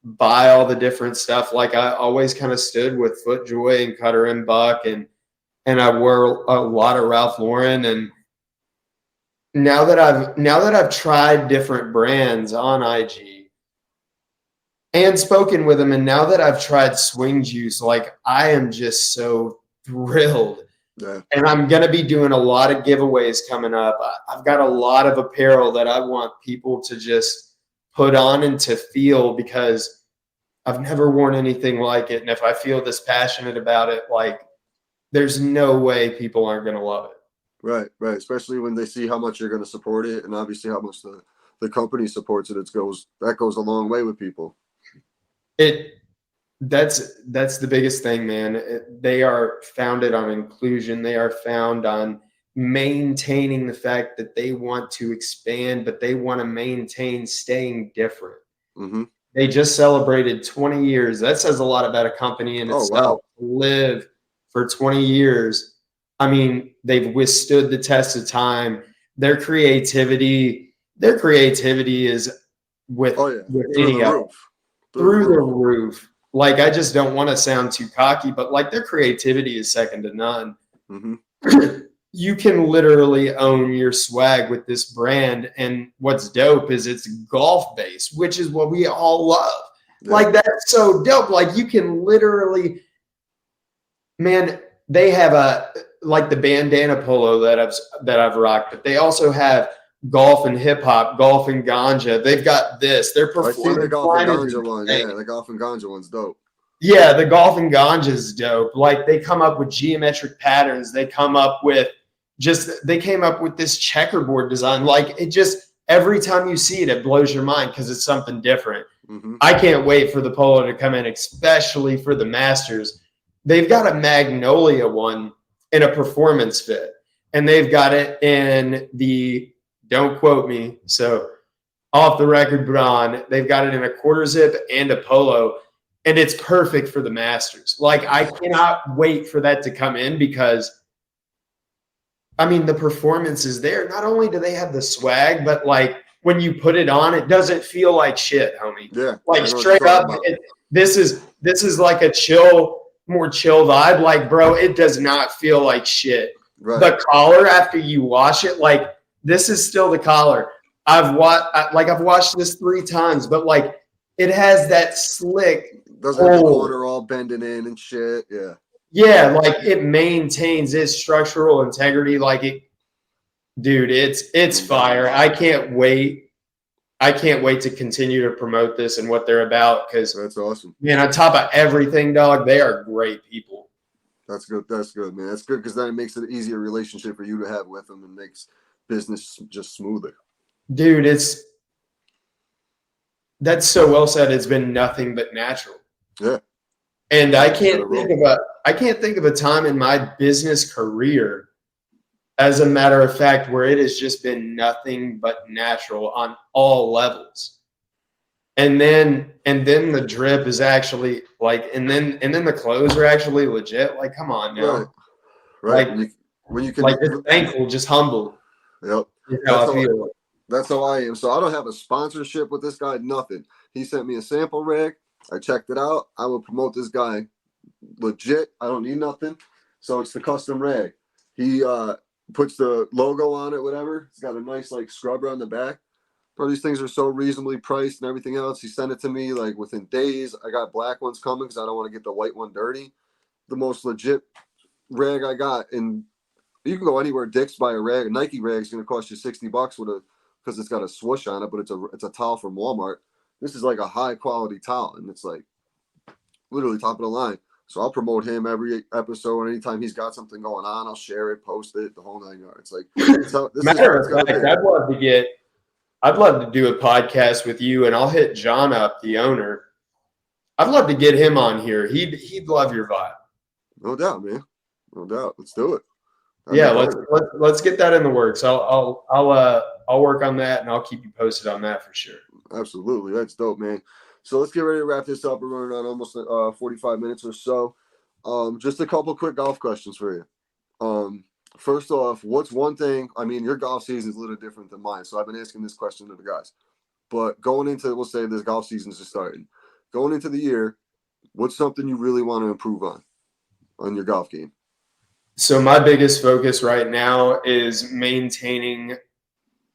buy all the different stuff. Like I always kind of stood with FootJoy and Cutter and Buck, and I wore a lot of Ralph Lauren. And now that I've tried different brands on IG and spoken with them, and now that I've tried Swing Juice, like I am just so thrilled. Yeah. And I'm going to be doing a lot of giveaways coming up. I've got a lot of apparel that I want people to just put on and to feel, because I've never worn anything like it. And if I feel this passionate about it, like there's no way people aren't going to love it. Right. Especially when they see how much you're going to support it, and obviously how much the company supports it. That goes a long way with people. That's the biggest thing, man. They are founded on inclusion. They are found on maintaining the fact that they want to expand, but they want to maintain staying different. Mm-hmm. They just celebrated 20 years. That says a lot about a company in itself. Wow. Live for 20 years. I mean, they've withstood the test of time. Their creativity is with any of through the roof. Like, I just don't want to sound too cocky, but like their creativity is second to none. Mm-hmm. You can literally own your swag with this brand. And what's dope is it's golf based, which is what we all love. Yeah. Like, that's so dope. Like, you can literally, man, they have like the bandana polo that I've rocked, but they also have golf and hip hop, golf and ganja. They've got this. They're performing. I see the golf and ganja one. Yeah, the golf and ganja one's dope. Yeah, the golf and ganja is dope. Like, they come up with geometric patterns. They came up with this checkerboard design. Like, it just, every time you see it, it blows your mind because it's something different. Mm-hmm. I can't wait for the polo to come in, especially for the Masters. They've got a Magnolia one in a performance fit, and they've got it in the, don't quote me, so off the record, Braun, they've got it in a quarter zip and a polo, and it's perfect for the Masters. Like, I cannot wait for that to come in because, I mean, the performance is there. Not only do they have the swag, but like when you put it on, it doesn't feel like shit, homie. Yeah. Like, straight up, this is like a more chill vibe. Like, bro, it does not feel like shit. Right. The collar, after you wash it, like, this is still the collar. I've washed this 3 times, but like, it has that slick Doesn't have the Oh, corner all bending in and shit. Yeah. yeah, like it maintains its structural integrity. Like it, dude, it's No doubt. fire. I can't wait. I can't wait to continue to promote this and what they're about because, That's awesome. man, on top of everything, dog, they are great people. That's good. That's good, man. That's good because then it makes it an easier relationship for you to have with them and makes business just smoother. Dude, that's so well said. It's been nothing but natural. Yeah. And Yeah. Just gotta roll. I can't think of a time in my business career, as a matter of fact, where it has just been nothing but natural on all levels. And then the drip is actually like, and then the clothes are actually legit. Like, come on Right. now. Right. Like, When you can. like just thankful, just humble Yep. is how That's I how feel. That's how I am. So I don't have a sponsorship with this guy, nothing. He sent me a sample rig. I checked it out. I will promote this guy legit. I don't need nothing. So it's the custom rag. He puts the logo on it, whatever. It's got a nice like scrubber on the back. Bro, these things are so reasonably priced and everything else. He sent it to me like within days. I got black ones coming because I don't want to get the white one dirty. The most legit rag I got, and you can go anywhere. Dick's buy a rag. A Nike rag is going to cost you $60 with a because it's got a swoosh on it, but it's a towel from Walmart. This is like a high quality towel, and it's like literally top of the line. So I'll promote him every episode. Anytime he's got something going on, I'll share it, post it, the whole 9 yards. Like this is how Matter it's of got to fact, be. I'd love to do a podcast with you, and I'll hit John up, the owner. I'd love to get him on here. He'd love your vibe. No doubt, man. No doubt. Let's do it. That'd Yeah, be let's perfect. let's get that in the works. I'll work on that, and I'll keep you posted on that for sure. Absolutely. That's dope, man. So let's get ready to wrap this up. We're running on almost 45 minutes or so. Just a couple quick golf questions for you. First off, what's one thing? I mean, your golf season is a little different than mine, so I've been asking this question to the guys. But going into, we'll say this golf season is just starting. Going into the year, what's something you really want to improve on your golf game? So my biggest focus right now is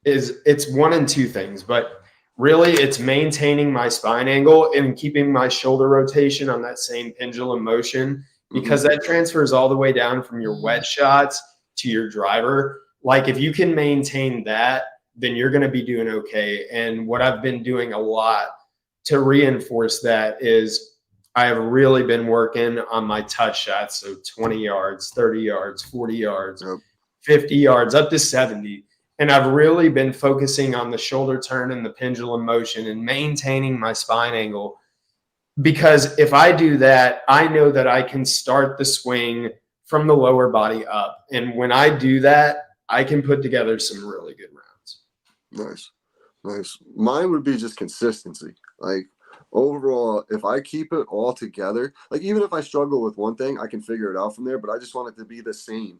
it's one and two things, but really it's maintaining my spine angle and keeping my shoulder rotation on that same pendulum motion because that transfers all the way down from your wedge shots to your driver. Like if you can maintain that, then you're going to be doing okay. And what I've been doing a lot to reinforce that is I have really been working on my touch shots. So 20 yards, 30 yards, 40 yards, Yep. 50 yards, up to 70. And I've really been focusing on the shoulder turn and the pendulum motion and maintaining my spine angle. Because if I do that, I know that I can start the swing from the lower body up. And when I do that, I can put together some really good rounds. Nice. Nice. Mine would be just consistency. Like overall, if I keep it all together, like even if I struggle with one thing, I can figure it out from there, but I just want it to be the same,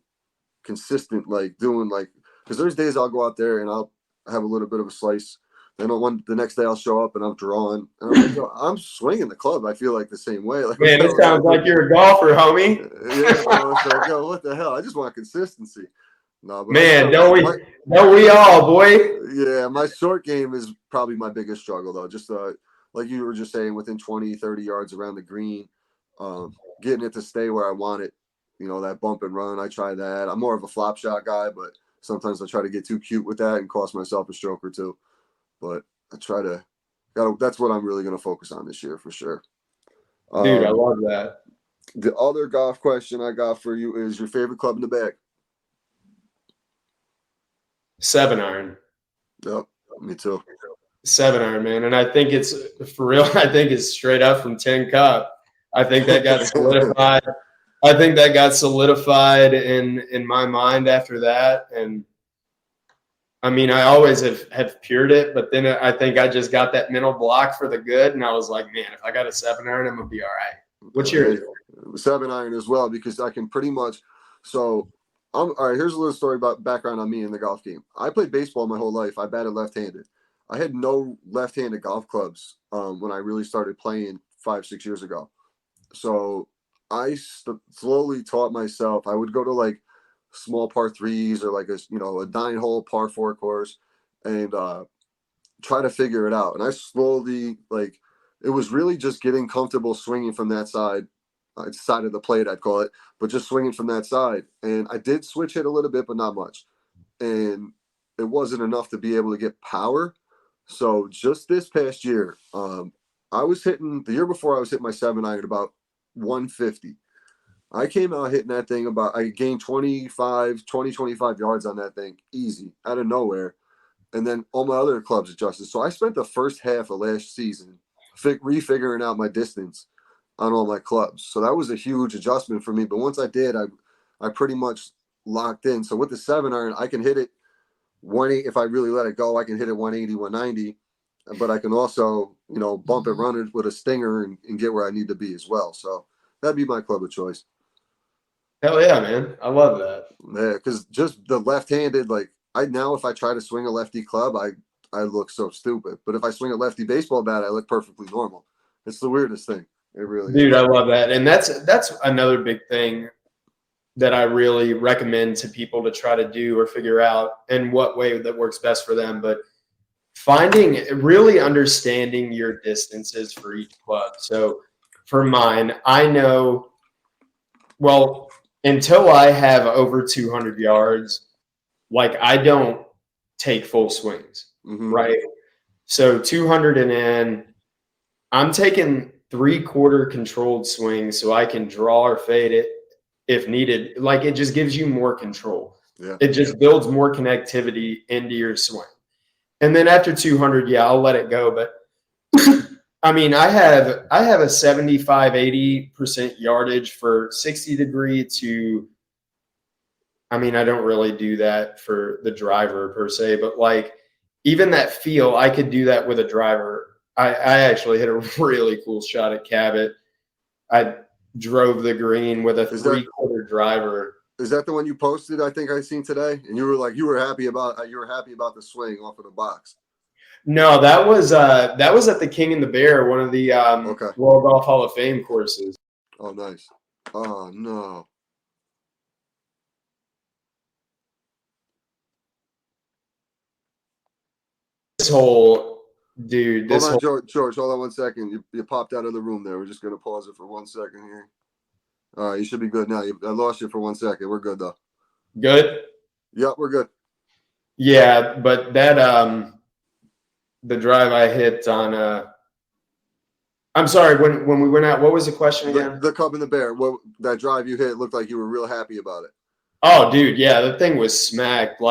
consistent, like doing like, because there's days I'll go out there and I'll have a little bit of a slice. Then the next day I'll show up and I'm drawing. And I'm like, yo, I'm swinging the club. I feel like the same way. Like, Man, it sounds like you're a golfer, homie. Yeah, bro. It's like, yo, what the hell? I just want consistency. No, but Man, don't we all, boy? Yeah, my short game is probably my biggest struggle, though. Just like you were just saying, within 20, 30 yards around the green, getting it to stay where I want it. You know, that bump and run, I try that. I'm more of a flop shot guy, but sometimes I try to get too cute with that and cost myself a stroke or two. But I try to, that's what I'm really going to focus on this year for sure. Dude, I love that. The other golf question I got for you is your favorite club in the bag? 7-iron. Yep, me too. 7-iron, man. And I think it's for real. I think it's straight up from 10 Cup. I think that got solidified. I think that got solidified in my mind after that. And I mean, I always have pured it, but then I think I just got that mental block for the good. And I was like, man, if I got a 7-iron, I'm going to be all right. What's yours? 7-iron as well, because I can pretty much. So, all right. Here's a little story about background on me in the golf game. I played baseball my whole life. I batted left-handed. I had no left-handed golf clubs when I really started playing 5-6 years ago. So I slowly taught myself. I would go to like small par threes or like a 9-hole par 4 course and try to figure it out. And I slowly like it was really just getting comfortable swinging from that side, side of the plate, I'd call it, but just swinging from that side. And I did switch hit a little bit, but not much. And it wasn't enough to be able to get power. So just this past year, I was hitting the year before I was hitting my 7-iron at about 150. I came out hitting that thing I gained 25 yards on that thing easy out of nowhere. And then all my other clubs adjusted. So I spent the first half of last season refiguring out my distance on all my clubs. So that was a huge adjustment for me. But once I did, I pretty much locked in. So with the 7-iron, I can hit it 180. If I really let it go, I can hit it 180, 190. But I can also, bump it, run it with a stinger and get where I need to be as well. So that'd be my club of choice. Hell yeah, man. I love that. Yeah, because just the left-handed, if I try to swing a lefty club, I look so stupid. But if I swing a lefty baseball bat, I look perfectly normal. It's the weirdest thing. It really Dude, is. I love that. And that's another big thing that I really recommend to people to try to do or figure out in what way that works best for them. But really understanding your distances for each club. So for mine, I know, well, until I have over 200 yards, I don't take full swings, right? So 200 and in, I'm taking 3/4 controlled swings so I can draw or fade it if needed. It just gives you more control. Yeah. It just builds more connectivity into your swing. And then after 200, yeah, I'll let it go. But I mean, I have a 75, 80% yardage for 60 degree to, I mean, I don't really do that for the driver per se, but even that feel, I could do that with a driver. I actually hit a really cool shot at Cabot. I drove the green with a 3/4 driver. Is that the one you posted? I think I seen today, and you were happy about the swing off of the box. No, that was at the King and the Bear, one of the World Golf Hall of Fame courses. Oh, nice. Oh no. This whole dude. Hold on, George. Hold on 1 second. You popped out of the room there. We're just gonna pause it for 1 second here. All right, you should be good now. I lost you for 1 second. We're good though. Good. Yep, we're good. Yeah, but that the drive I hit on I'm sorry, when we went out, what was the question again? The Cub and the Bear. That drive you hit looked like you were real happy about it. Oh, dude, yeah, the thing was smacked,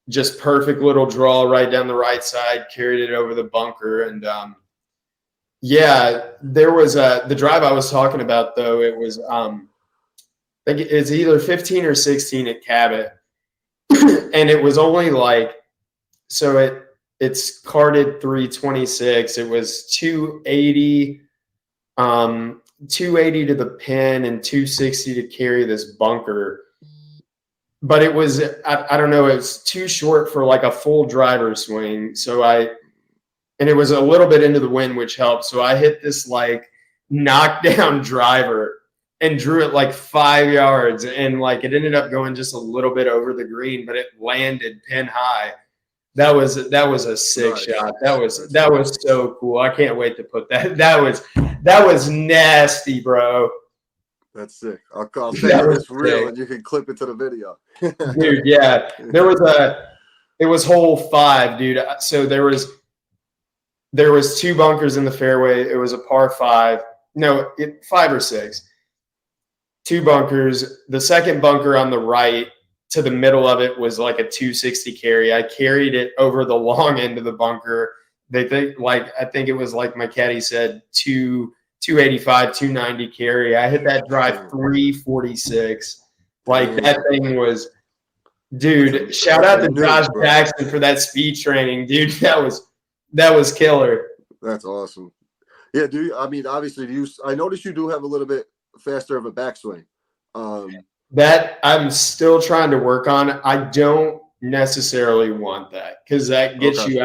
just perfect little draw right down the right side, carried it over the bunker, and yeah, there was the drive I was talking about though. It was I think it's either 15 or 16 at Cabot, and it was only it's carded 326. It was 280, 280 to the pin and 260 to carry this bunker. But it was, I don't know, it was too short for a full driver swing. And it was a little bit into the wind, which helped. So I hit this knockdown driver and drew it 5 yards. And it ended up going just a little bit over the green, but it landed pin high. That was a sick shot. That was so cool. I can't wait to put that. That was nasty, bro. That's sick. I'll say it's real, and you can clip it to the video. Dude, yeah. It was hole 5, dude. So there was 2 bunkers in the fairway. It was a par 5. No, 5 or 6. 2 bunkers. The second bunker on the right to the middle of it was a 260 carry. I carried it over the long end of the bunker. I think it was my caddy said 285, 290 carry. I hit that drive 346. That thing was, dude, shout out to Josh Jackson for that speed training, dude. That was killer. That's awesome. Yeah, obviously I noticed you do have a little bit faster of a backswing. That I'm still trying to work on. I don't necessarily want that because that gets you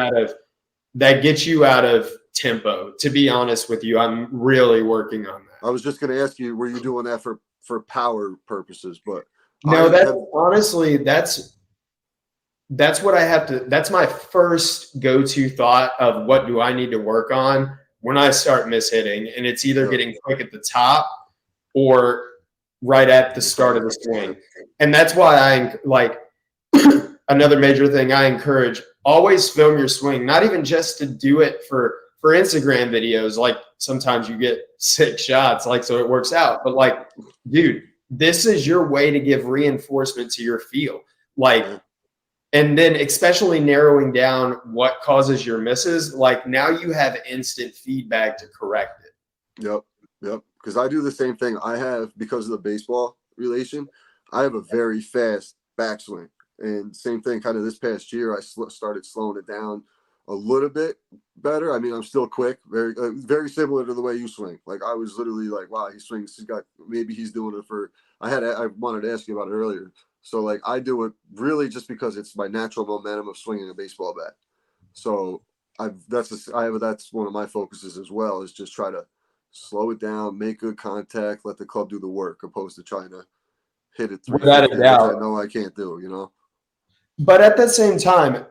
out of tempo. To be honest with you, I'm really working on that. I was just going to ask you, were you doing that for power purposes? But no, honestly, that's what I have to. That's my first go-to thought of what do I need to work on. when I start mishitting, and it's either getting quick at the top or right at the start of the swing. And that's why I like another major thing I encourage, always film your swing, not even just to do it for Instagram videos. Like sometimes you get 6 shots, like, so it works out. But like, dude, this is your way to give reinforcement to your feel. Like, and then especially narrowing down what causes your misses, like now you have instant feedback to correct it. Yep. Because I do the same thing. I have, because of the baseball relation, I have a very fast backswing. And same thing kind of this past year, I started slowing it down a little bit better. I mean, I'm still quick, very similar to the way you swing. Like I was literally like, wow, he swings. Maybe he's doing it for, I wanted to ask you about it earlier. So like I do it really just because it's my natural momentum of swinging a baseball bat. So that's one of my focuses as well, is just try to slow it down, make good contact, let the club do the work, opposed to trying to hit it 350, which I know I can't do, you know. But at the same time,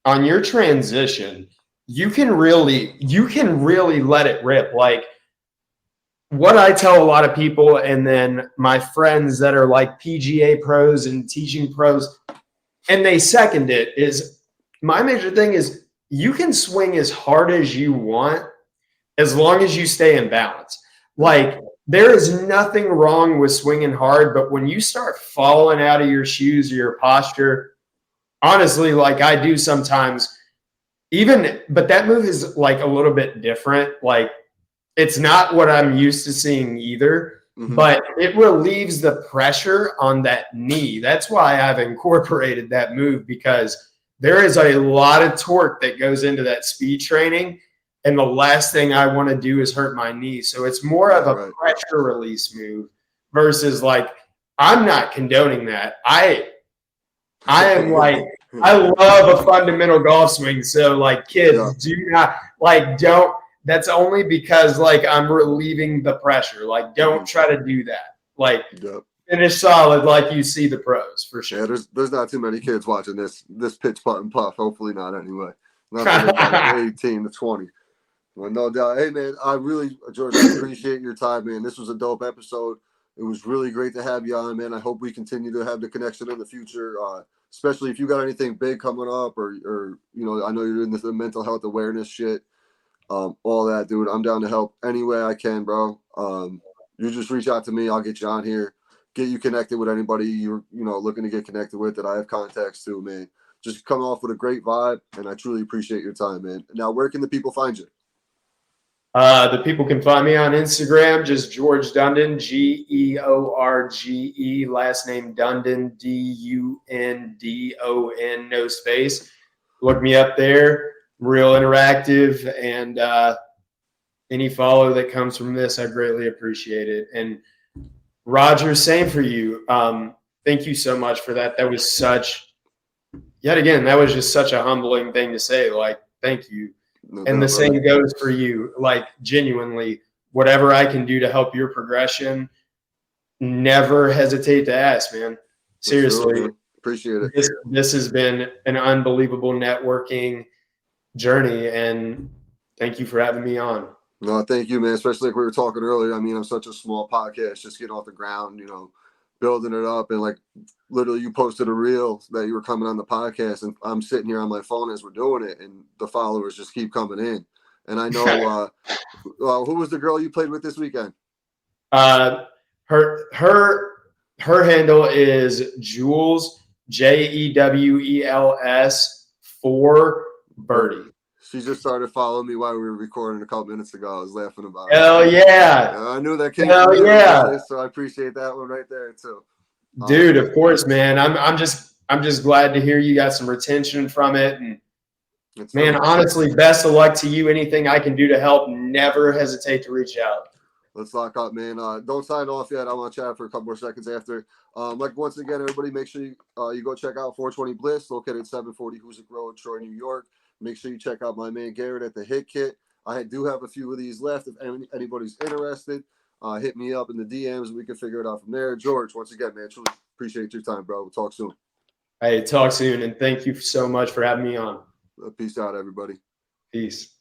on your transition, you can really let it rip. Like what I tell a lot of people, and then my friends that are like PGA pros and teaching pros, and they second it, is my major thing is you can swing as hard as you want as long as you stay in balance. Like there is nothing wrong with swinging hard, but when you start falling out of your shoes or your posture, honestly, like I do sometimes, but that move is like a little bit different. Like it's not what I'm used to seeing either, but it relieves the pressure on that knee. That's why I've incorporated that move, because there is a lot of torque that goes into that speed training. And the last thing I want to do is hurt my knee. So it's more of a pressure release move versus like, I'm not condoning that. I am like, I love a fundamental golf swing. So like kids do not don't, that's only because like I'm relieving the pressure. Like don't try to do that. Like finish solid like you see the pros for sure. Yeah, there's not too many kids watching this pitch putt and puff. Hopefully not anyway. Not 18 to 20. Well, no doubt. Hey man, George, I appreciate your time, man. This was a dope episode. It was really great to have you on, man. I hope we continue to have the connection in the future. Especially if you got anything big coming up, or you know, I know you're in the mental health awareness shit, all that, dude. I'm down to help any way I can, bro. You just reach out to me. I'll get you on here, get you connected with anybody you're looking to get connected with that I have contacts to, man. Just come off with a great vibe, and I truly appreciate your time, man. Now, where can the people find you? The people can find me on Instagram, just George Dundon, George, last name Dundon, Dundon, no space. Look me up there. Real interactive, and any follow that comes from this, I greatly appreciate it. And Roger, same for you. Thank you so much for that. That was that was just such a humbling thing to say. Like, thank you. And the same goes for you. Like, genuinely, whatever I can do to help your progression, never hesitate to ask, man. Seriously. Sure, man. Appreciate it. This has been an unbelievable networking journey, and thank you for having me on. No, thank you, man. Especially like we were talking earlier. I mean, I'm such a small podcast, just getting off the ground, building it up. And like literally you posted a reel that you were coming on the podcast, and I'm sitting here on my phone as we're doing it, and the followers just keep coming in. And I know who was the girl you played with this weekend? Her handle is Jules, JEWELS 4 Birdie. She just started following me while we were recording a couple minutes ago. I was laughing about it. Hell yeah. I knew that came from you, so I appreciate that one right there too. Dude, of course, man. I'm just glad to hear you got some retention from it. And man, honestly, best of luck to you. Anything I can do to help, never hesitate to reach out. Let's lock up, man. Don't sign off yet. I want to chat for a couple more seconds after. Once again, everybody, make sure you go check out 420 Bliss, located at 740 Hoosick Road, Troy, New York. Make sure you check out my man Garrett at the Hit Kit. I do have a few of these left. If anybody's interested, hit me up in the DMs. We can figure it out from there. George, once again, man, truly appreciate your time, bro. We'll talk soon. Hey, talk soon, and thank you so much for having me on. Peace out, everybody. Peace.